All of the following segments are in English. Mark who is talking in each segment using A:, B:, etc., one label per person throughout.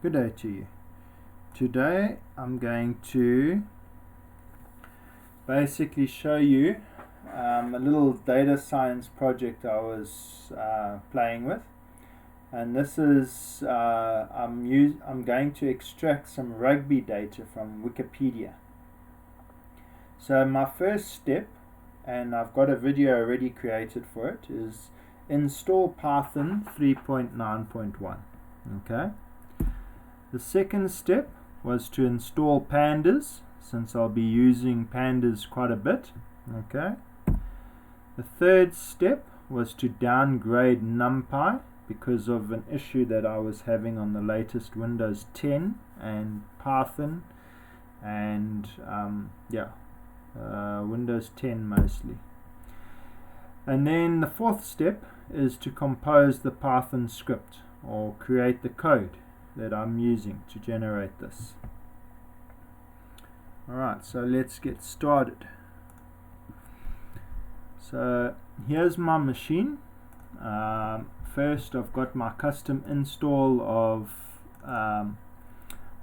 A: Good day to you. Today I'm going to basically show you a little data science project I was playing with, and this is I'm going to extract some rugby data from WikiPedia. So my first step, and I've got a video already created for it, is install Python 3.9.1. okay. The second step was to install pandas, since I'll be using pandas quite a bit. Okay. The third step was to downgrade NumPy because of an issue that I was having on the latest Windows 10 and Python and Windows 10 mostly. And then the fourth step is to compose the Python script or create the code that I'm using to generate this. Alright, so let's get started. So here's my machine. First I've got my custom install of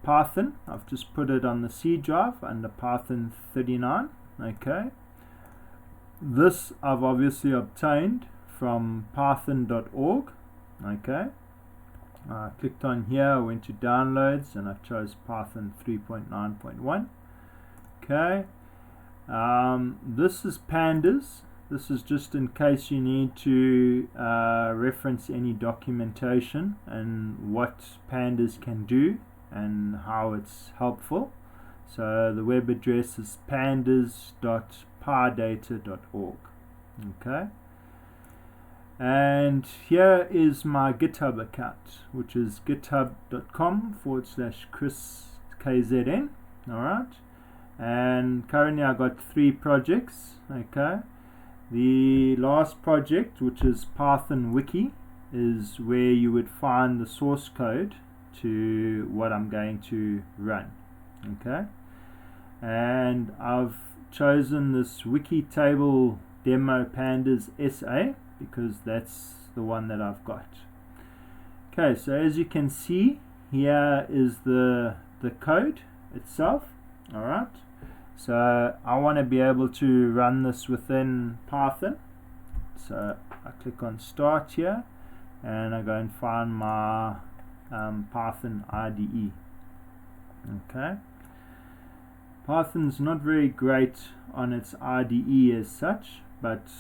A: Python. I've just put it on the C drive under Python 39. Okay. This I've obviously obtained from python.org. Okay. I clicked on here, went to downloads, and I chose Python 3.9.1. okay. This is pandas. This is just in case you need to reference any documentation and what pandas can do and how it's helpful. So the web address is pandas.pydata.org. okay. And here is my GitHub account, which is github.com/chriskzn. Alright. And currently I got 3 projects. Okay. The last project, which is Python Wiki, is where you would find the source code to what I'm going to run. Okay. And I've chosen this wiki table demo pandas SA because that's the one that I've got. Okay, so as you can see, here is the code itself. Alright, so I want to be able to run this within Python. So I click on start here and I go and find my Python IDE. Okay. Python's not very great on its IDE as such, but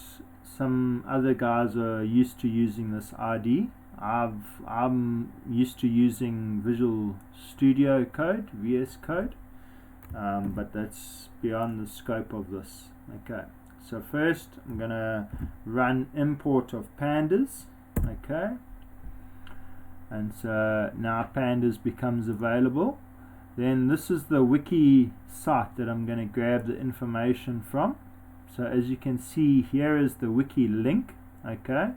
A: some other guys are used to using this IDE. I'm used to using Visual Studio Code, VS Code, but that's beyond the scope of this. Okay, so first I'm gonna run import of pandas. Okay, and so now pandas becomes available. Then this is the wiki site that I'm going to grab the information from. So as you can see, here is the wiki link. Okay,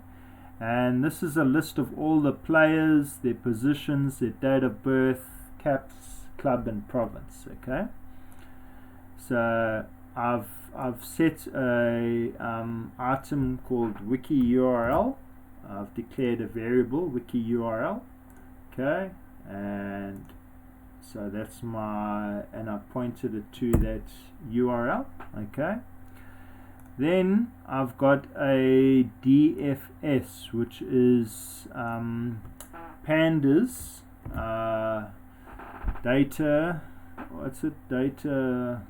A: and this is a list of all the players, their positions, their date of birth, caps, club and province. Okay, so I've set a item called wiki URL. I've declared a variable wiki URL. Okay, and so that's and I pointed it to that URL. Okay. Then I've got a DFS, which is pandas data. What's it? Data.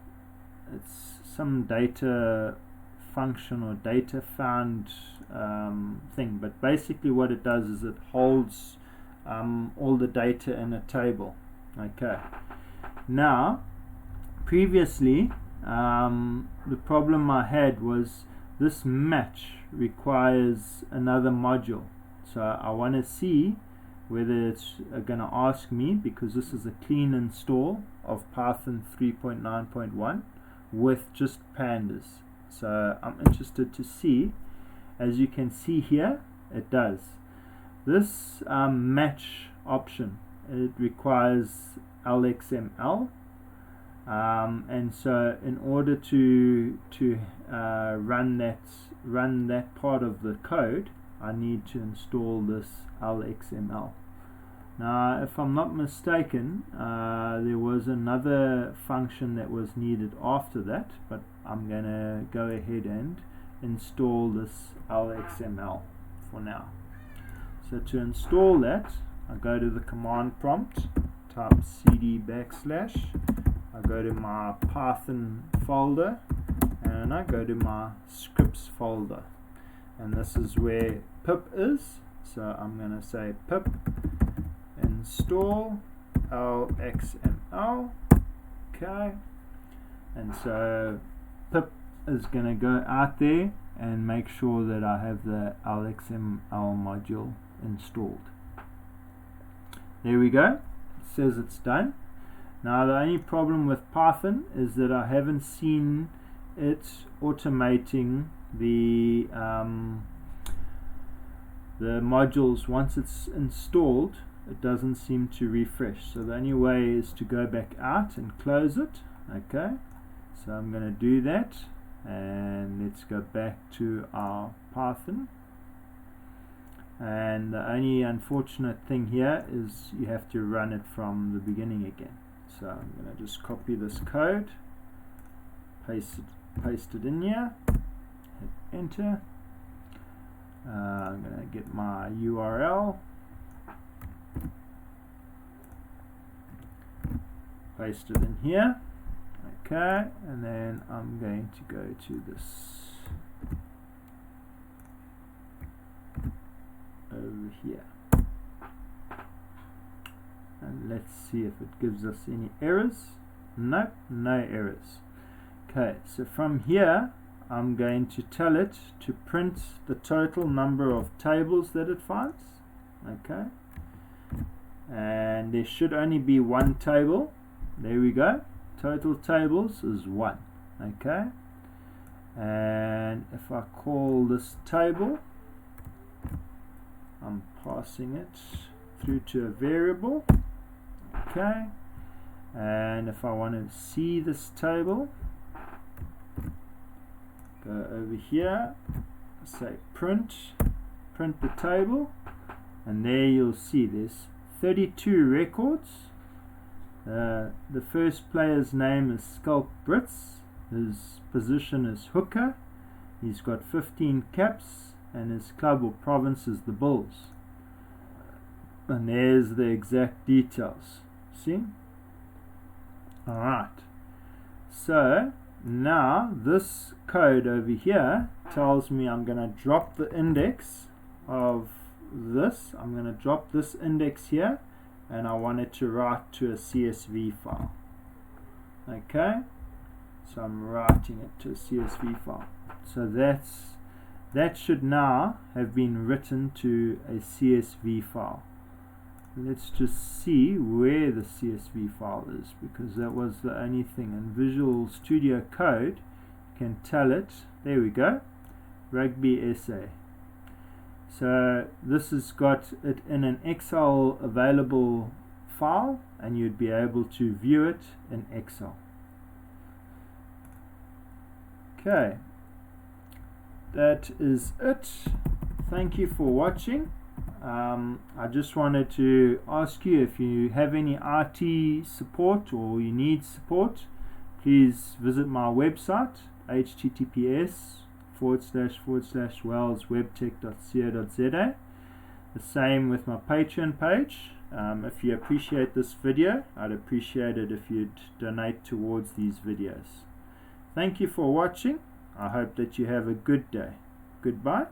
A: It's some data function or data found thing. But basically, what it does is it holds all the data in a table. Okay. Now, previously, the problem I had was this match requires another module. So I want to see whether it's going to ask me, because this is a clean install of Python 3.9.1 with just pandas. So I'm interested to see. As you can see here, it does. This match option, it requires Lxml, and so in order to run that part of the code, I need to install this Lxml. Now, if I'm not mistaken, there was another function that was needed after that, but I'm going to go ahead and install this Lxml for now. So to install that, I go to the command prompt, type cd backslash, I go to my Python folder, and I go to my scripts folder, and this is where pip is. So I'm going to say pip install Lxml. Okay, and so pip is going to go out there and make sure that I have the Lxml module installed. There we go, it says it's done. Now the only problem with Python is that I haven't seen it automating the modules. Once it's installed, it doesn't seem to refresh. So the only way is to go back out and close it. Okay, so I'm going to do that, and let's go back to our Python. And the only unfortunate thing here is you have to run it from the beginning again. So I'm going to just copy this code, paste it in here, hit enter. I'm going to get my URL, paste it in here. Okay, and then I'm going to go to this over here, and let's see if it gives us any errors. Nope, no errors. Okay, so from here I'm going to tell it to print the total number of tables that it finds. Okay, and there should only be one table. There we go, total tables is 1. Okay, and if I call this table, I'm passing it through to a variable. Okay, and if I want to see this table, go over here, say print the table, and there you'll see there's 32 records. The first player's name is Skulk Brits, his position is hooker, he's got 15 caps, and his club or province is the Bulls. And there's the exact details. See? Alright. So now this code over here tells me I'm going to drop the index of this. I'm going to drop this index here, and I want it to write to a CSV file. Okay? So I'm writing it to a CSV file. So that should now have been written to a CSV file. Let's just see where the CSV file is, because that was the only thing. In Visual Studio Code, you can tell it. There we go, Rugby SA. So this has got it in an Excel available file, and you'd be able to view it in Excel. Okay, that is it. Thank you for watching. I just wanted to ask you, if you have any IT support or you need support, please visit my website, https://wellswebtech.co.za. The same with my Patreon page. If you appreciate this video, I'd appreciate it if you'd donate towards these videos. Thank you for watching. I hope that you have a good day. Goodbye.